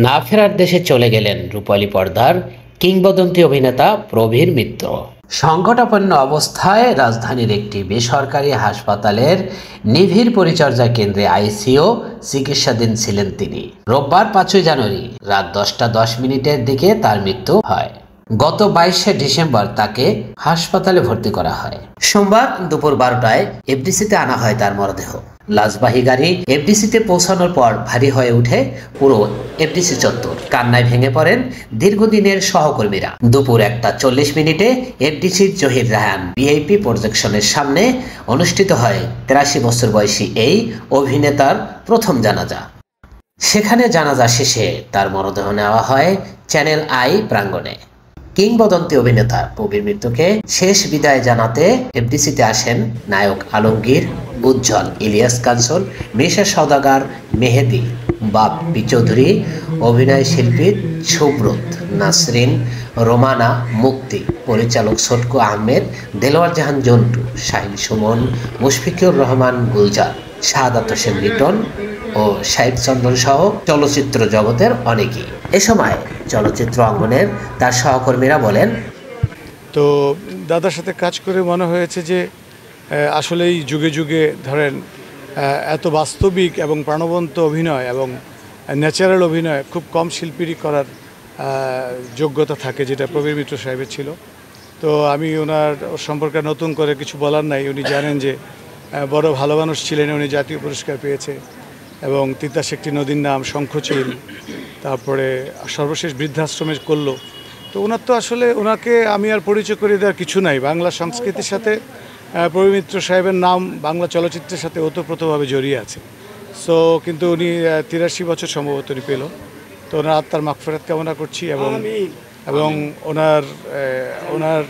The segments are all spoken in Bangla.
না ফেরার দেশে চলে গেলেন রূপালী পর্দার কিংবদন্তি অভিনেতা প্রবীর মিত্র। সংকটাপন্ন অবস্থায় রাজধানীর একটি বেসরকারি হাসপাতালের নিবিড় পরিচর্যা কেন্দ্রে আইসিইউ চিকিৎসাধীন ছিলেন তিনি। রোববার ৫ই জানুয়ারি রাত ১০টা ১০ মিনিটের দিকে তার মৃত্যু হয়। গত ২২শে ডিসেম্বর তাকে হাসপাতালে ভর্তি করা হয়। সোমবার দুপুর ১২টায় এফডিসিতে আনা হয় তার মরদেহ। লাশবাহী গাড়ি এফডিসিতে পৌঁছানোর পর ভারী হয়ে উঠে পুরো এফডিসি চত্বর। কান্নায় ভেঙে পড়েন দীর্ঘদিনের সহকর্মীরা। দুপুর ১টা ৪০ মিনিটে এফডিসির জহির রায়হান ভিআইপি প্রজেকশনের সামনে অনুষ্ঠিত হয় ৮৩ বছর বয়সী এই অভিনেতার প্রথম জানাজা। সেখানে জানাজা শেষে তার মরদেহ নেওয়া হয় চ্যানেল আই প্রাঙ্গণে। কিংবদন্তি অভিনেতা প্রবীর মিত্রকে শেষ বিদায় জানাতে এফডিসিতে আসেন নায়ক আলমগীর, উজ্জ্বল, ইলিয়াস কাঞ্চন, মৃষা সওদাগর, মেহেদী, বাপ্পি চৌধুরী, অভিনয় শিল্পী সুব্রত, নাসরিন, রোমানা, মুক্তি, পরিচালক ছটকু আহমেদ, দেলোয়ার জাহান জন্টু, শাহিন সুমন, মুশফিকুর রহমান গুলজার, শাহাদাত হোসেন লিটন ও শাহিদ চন্দন সহ চলচ্চিত্র জগতের অনেকেই। এ সময় চলচ্চিত্র অঙ্গনের তার সহকর্মীরা বলেন, তো দাদার সাথে কাজ করে মনে হয়েছে যে আসলেই যুগে যুগে ধরেন এত বাস্তবিক এবং প্রাণবন্ত অভিনয় এবং ন্যাচারাল অভিনয় খুব কম শিল্পীরই করার যোগ্যতা থাকে, যেটা প্রবীর মিত্র সাহেবের ছিল। তো আমি ওনার সম্পর্কে নতুন করে কিছু বলার নাই। উনি জানেন যে বড় ভালো মানুষ ছিলেন। উনি জাতীয় পুরস্কার পেয়েছে এবং তিতাস একটি নদীর নাম, শঙ্খচিল, তারপরে সর্বশেষ বৃদ্ধাশ্রমে করলো। তো ওনার তো আসলে ওনাকে আমি আর পরিচয় করে দেওয়ার কিছু নাই। বাংলা সংস্কৃতির সাথে প্রবীর মিত্র সাহেবের নাম বাংলা চলচ্চিত্রের সাথে ওতপ্রোতভাবে জড়িয়ে আছে। সো কিন্তু উনি ৮৩ বছর সম্ভবত উনি পেল। তো ওনার আত্মার মাগফিরাত কামনা করছি এবং ওনার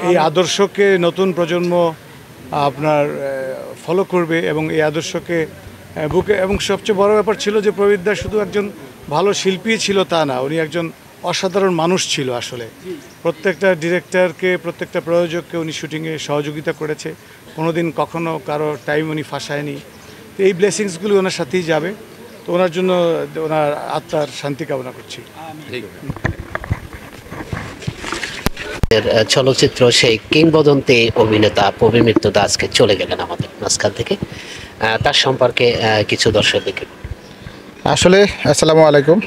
এই আদর্শকে নতুন প্রজন্ম আপনার ফলো করবে এবং এই আদর্শকে বুকে। এবং সবচেয়ে বড় ব্যাপার ছিল যে প্রবীরদা শুধু একজন ভালো শিল্পী ছিল তা না, উনি একজন অসাধারণ মানুষ ছিল। আসলে প্রত্যেকটা ডিরেক্টরকে, প্রত্যেকটা প্রযোজককে উনি শুটিংয়ে সহযোগিতা করেছে। কোনোদিন কখনো কারো টাইম উনি ফাঁসায়নি। তো এই ব্লেসিংসগুলো ওনার সাথেই যাবে। তো ওনার জন্য ওনার আত্মার শান্তি কামনা করছি। চলচ্চিত্র সেই কিংবদন্তি অভিনেতা প্রবীর মিত্র আজকে চলে গেলেন আমাদের মাঝখান থেকে। তার সম্পর্কে কিছু দর্শকদেরকে আসলে আসসালামু আলাইকুম,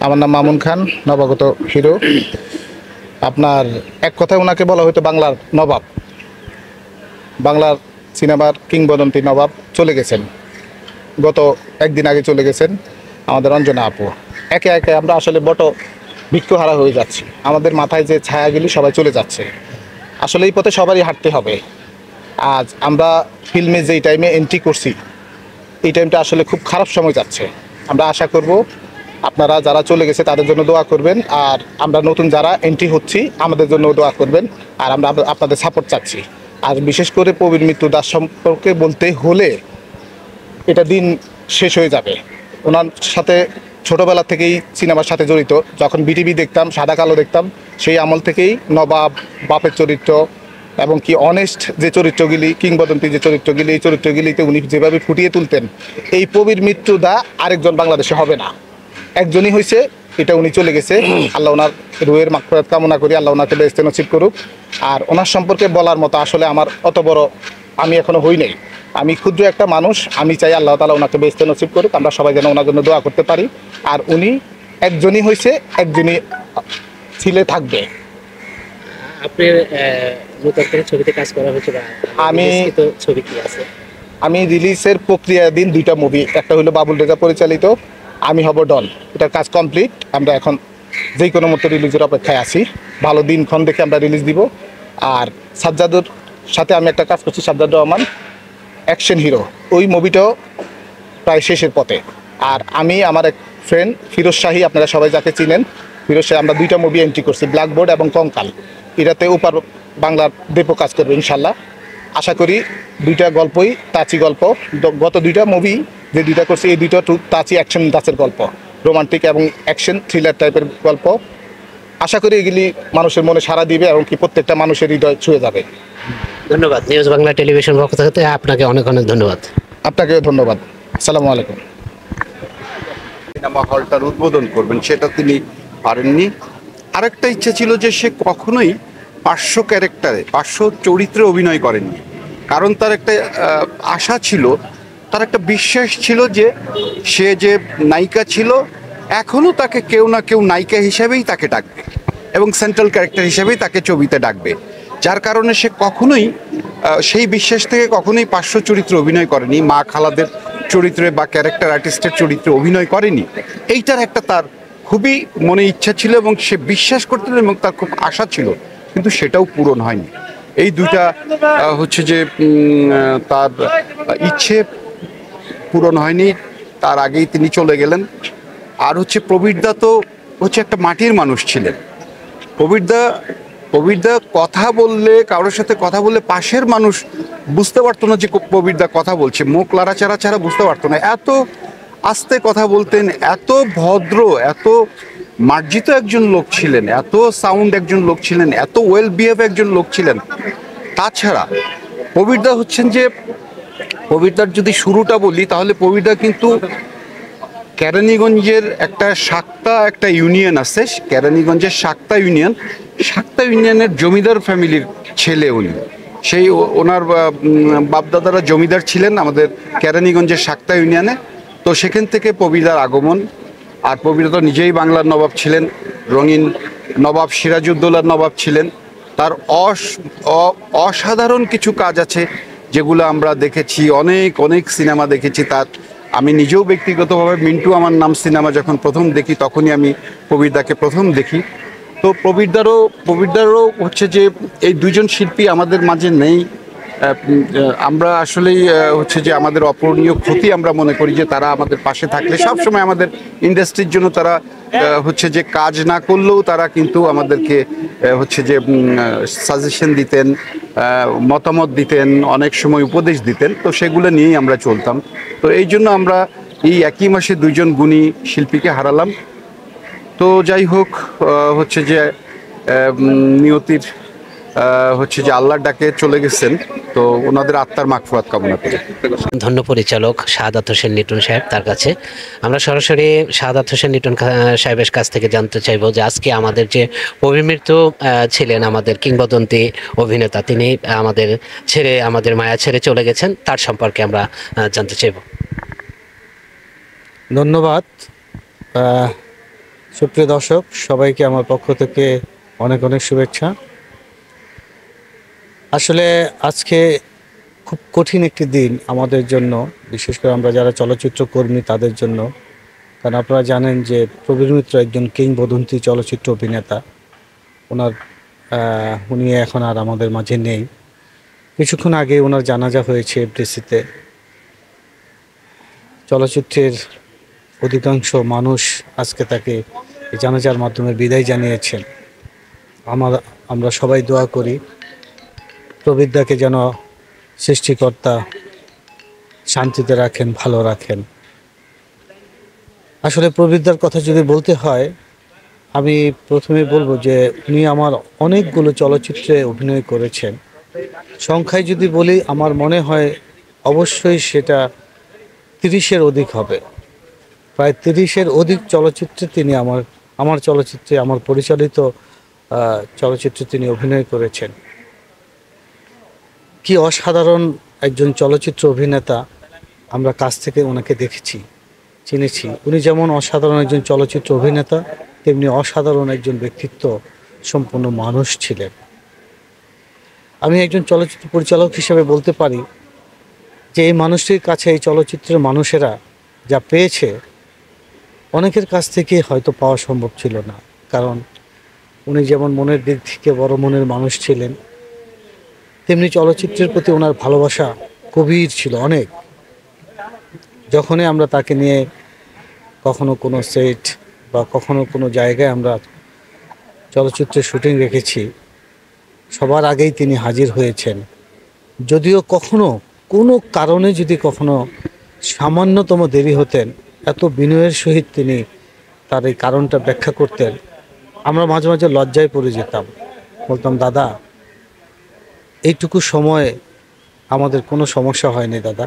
আমার নাম মামুন খান, নবাগত হিরো। আপনার এক কথায় ওনাকে বলা হয়তো বাংলার নবাব, বাংলার সিনেমার কিংবদন্তি নবাব চলে গেছেন। গত একদিন আগে চলে গেছেন আমাদের অঞ্জনা আপু। একে একে আমরা আসলে বৃক্ষহারা হয়ে যাচ্ছি। আমাদের মাথায় যে ছায়াগুলি সবাই চলে যাচ্ছে। আসলে এই পথে সবারই হাঁটতে হবে। আজ আমরা ফিল্মে যেই টাইমে এন্ট্রি করছি, এই টাইমটা আসলে খুব খারাপ সময় যাচ্ছে। আমরা আশা করব আপনারা যারা চলে গেছে তাদের জন্য দোয়া করবেন, আর আমরা নতুন যারা এন্ট্রি হচ্ছি আমাদের জন্য দোয়া করবেন, আর আমরা আপনাদের সাপোর্ট চাচ্ছি। আর বিশেষ করে প্রবীর মিত্র দাস সম্পর্কে বলতে হলে এটা দিন শেষ হয়ে যাবে। ওনার সাথে ছোটোবেলা থেকেই সিনেমার সাথে জড়িত। যখন বিটিভি দেখতাম, সাদা কালো দেখতাম, সেই আমল থেকেই নবাব, বাপের চরিত্র এবং কি অনেস্ট যে চরিত্রগুলি, কিংবদন্তি যে চরিত্রগুলি, এই চরিত্রগুলিতে উনি যেভাবে ফুটিয়ে তুলতেন, এই প্রবীর মিত্র দা আরেকজন বাংলাদেশে হবে না, একজনই হয়েছে। এটা উনি চলে গেছে। আল্লাহ ওনার রুহের মাগফিরাত কামনা করি, আল্লাহ ওনাকে বেহেশতে নসিব করুক। আর ওনার সম্পর্কে বলার মতো আসলে আমার অত বড় আমি এখনো হই নাই। আমি ক্ষুদ্র একটা মানুষ। আমি চাই আল্লাহ তাআলা ওনাকে বেহেশতে নসিব করুক। আমরা সবাই যেন ওনার জন্য দোয়া করতে পারি। আর উনি একজনই হয়েছে, একজনই ছিলে থাকবে। ছবিতে কাজ করা হয়েছে, ছবি কি আছে? আমি রিলিজের প্রক্রিয়াধীন 2টা মুভি, একটা হলো বাবুল রেজা পরিচালিত আমি হব ডন, এটার কাজ কমপ্লিট। আমরা এখন যে কোনো মতো রিলিজের অপেক্ষায় আছি। ভালো দিনক্ষণ দেখে আমরা রিলিজ দিব। আর সাজ্জাদুর সাথে আমি একটা কাজ করছি, সাজ্জাদুর রহমান, অ্যাকশন হিরো, ওই মুভিটাও প্রায় শেষের পথে। আর আমি আমার এক ফ্রেন্ড ফিরোজ শাহী, আপনারা সবাই যাকে চিনেন, ফিরোজ শাহী, আমরা 2টা মুভি এন্ট্রি করছি, ব্ল্যাকবোর্ড এবং কঙ্কাল। এটাতে উপর বাংলার দেপো কাজ করবে ইনশাল্লাহ। আশা করি 2টা গল্পই তাঁচি গল্প। গত 2টা মুভি যে 2টা করছি, এই 2টা তাঁচি অ্যাকশন দাসের গল্প, রোমান্টিক এবং অ্যাকশন থ্রিলার টাইপের গল্প। আশা করি এগুলি মানুষের মনে সাড়া দিবে এবং কি প্রত্যেকটা মানুষের হৃদয় ছুঁয়ে যাবে। ধন্যবাদ। নিউজ বাংলা টেলিভিশন পক্ষ থেকে আপনাকে অনেক অনেক ধন্যবাদ। আপনাকেও ধন্যবাদ। আসসালামু আলাইকুম। সিনেমা হলটার উদ্বোধন করবেন, সেটা তিনি পারেননি। আরেকটা ইচ্ছা ছিল যে সে কখনোই পার্শ্ব চরিত্রে অভিনয় করেননি, কারণ তার একটা আশা ছিল, তার একটা বিশ্বাস ছিল যে সে যে নায়িকা ছিল এখনও তাকে কেউ না কেউ নায়িকা হিসেবেই তাকে ডাকবে এবং সেন্ট্রাল ক্যারেক্টার হিসেবেই তাকে ছবিতে ডাকবে, যার কারণে সে কখনোই সেই বিশ্বাস থেকে কখনোই পার্শ্ব চরিত্রে অভিনয় করেনি, মা খালাদের চরিত্রে বা ক্যারেক্টার আর্টিস্টের চরিত্রে অভিনয় করেনি। এইটার একটা তার খুবই মনে ইচ্ছা ছিল এবং সে বিশ্বাস করতেন এবং তার খুব আশা ছিল, কিন্তু সেটাও পূরণ হয়নি। এই দুইটা হচ্ছে যে তার ইচ্ছে পূরণ হয়নি, তার আগেই তিনি চলে গেলেন। আর হচ্ছে প্রবীরদা তো হচ্ছে একটা মাটির মানুষ ছিলেন। প্রবীরদা কথা বললে, কারোর সাথে কথা বললে পাশের মানুষ বুঝতে পারতো না যে প্রবীরদা কথা বলছে, মুখ লাড়াচাড়া ছাড়া বুঝতে পারতো না। এত আস্তে কথা বলতেন, এত ভদ্র, এত মার্জিত একজন লোক ছিলেন, এত সাউন্ড একজন লোক ছিলেন, এত ওয়েল বিহেভ একজন লোক ছিলেন। তাছাড়া প্রবীরদা হচ্ছেন যে, প্রবীরদার যদি শুরুটা বলি তাহলে প্রবীরদা কিন্তু কেরানীগঞ্জের একটা ইউনিয়ন আছে, কেরানীগঞ্জের শাক্তা ইউনিয়নের জমিদার ফ্যামিলির ছেলে উনি। সেই ওনার বাপদাদারা জমিদার ছিলেন আমাদের কেরানীগঞ্জের শাক্তা ইউনিয়নে। তো সেখান থেকে প্রবীরদার আগমন। আর প্রবীরদা নিজেই বাংলার নবাব ছিলেন, রঙিন নবাব সিরাজউদ্দৌলার নবাব ছিলেন। তার অসাধারণ কিছু কাজ আছে যেগুলো আমরা দেখেছি, অনেক সিনেমা দেখেছি তার। আমি নিজেও ব্যক্তিগতভাবে মিন্টু আমার নাম সিনেমা যখন প্রথম দেখি তখনই আমি প্রবীরদাকে প্রথম দেখি। তো প্রবীরদারও হচ্ছে যে এই দুইজন শিল্পী আমাদের মাঝে নেই। আমরা আসলেই হচ্ছে যে আমাদের অপূরণীয় ক্ষতি আমরা মনে করি যে তারা আমাদের পাশে থাকলে সবসময় আমাদের ইন্ডাস্ট্রির জন্য তারা হচ্ছে যে কাজ না করলেও তারা কিন্তু আমাদেরকে হচ্ছে যে সাজেশন দিতেন, মতামত দিতেন, অনেক সময় উপদেশ দিতেন। তো সেগুলো নিয়েই আমরা চলতাম। তো এই জন্য আমরা এই একই মাসে দুইজন গুণী শিল্পীকে হারালাম। তো যাই হোক, হচ্ছে যে নিয়তির হচ্ছে যে আল্লাহর ডাকে চলে গেছেন, তো ওনাদের আত্মার মাগফিরাত কামনা করি। ধন্য পরিচালক শাহাদাত হোসেন লিটন সাহেব, তার কাছে আমরা সরাসরি শাহাদাত হোসেন লিটন সাহেবের কাছ থেকে জানতে চাইবো যে আজকে আমাদের যে অভিমৃত্যু ছিলেন আমাদের কিংবদন্তি অভিনেতা, তিনি আমাদের মায়া ছেড়ে চলে গেছেন, তার সম্পর্কে আমরা জানতে চাইবো। ধন্যবাদ। সুপ্রিয় দর্শক, সবাইকে আমার পক্ষ থেকে অনেক শুভেচ্ছা। আসলে আজকে খুব কঠিন একটি দিন আমাদের জন্য, বিশেষ করে আমরা যারা চলচ্চিত্র কর্মী তাদের জন্য। কারণ আপনারা জানেন যে প্রবীর মিত্র একজন কিংবদন্তি চলচ্চিত্র অভিনেতা। উনি এখন আর আমাদের মাঝে নেই। কিছুক্ষণ আগে ওনার জানাজা হয়েছে এফডিসিতে। চলচ্চিত্রের অধিকাংশ মানুষ আজকে তাকে এই জানাজার মাধ্যমে বিদায় জানিয়েছেন। আমরা সবাই দোয়া করি প্রবীরদাকে যেন সৃষ্টিকর্তা শান্তিতে রাখেন, ভালো রাখেন। আসলে প্রবীরদার কথা যদি বলতে হয়, আমি প্রথমে বলবো যে উনি আমার অনেকগুলো চলচ্চিত্রে অভিনয় করেছেন। সংখ্যায় যদি বলি, আমার মনে হয় অবশ্যই সেটা 30-এর অধিক হবে। প্রায় 30-এর অধিক চলচ্চিত্রে তিনি আমার চলচ্চিত্রে, আমার পরিচালিত চলচ্চিত্রে তিনি অভিনয় করেছেন। কি অসাধারণ একজন চলচ্চিত্র অভিনেতা, আমরা কাছ থেকে ওনাকে দেখেছি, চিনেছি। উনি যেমন অসাধারণ একজন চলচ্চিত্র অভিনেতা, তেমনি অসাধারণ একজন ব্যক্তিত্ব সম্পন্ন মানুষ ছিলেন। আমি একজন চলচ্চিত্র পরিচালক হিসেবে বলতে পারি যে এই মানুষটির কাছে এই চলচ্চিত্রের মানুষেরা যা পেয়েছে, অনেকের কাছ থেকে হয়তো পাওয়া সম্ভব ছিল না। কারণ উনি যেমন মনের দিক থেকে বড় মনের মানুষ ছিলেন, তেমনি চলচ্চিত্রের প্রতি ওনার ভালোবাসা গভীর ছিল অনেক। যখনই আমরা তাকে নিয়ে কখনো কোনো সেট বা কখনো কোনো জায়গায় আমরা চলচ্চিত্রের শুটিং রেখেছি, সবার আগেই তিনি হাজির হয়েছেন। যদিও কখনো কোনো কারণে যদি কখনো সামান্যতম দেরি হতেন, এত বিনয়ের সহিত তিনি তার এই কারণটা ব্যাখ্যা করতেন। আমরা মাঝে মাঝে লজ্জায় পড়ে যেতাম, বলতাম, দাদা এইটুকু সময় আমাদের কোনো সমস্যা হয়নি দাদা,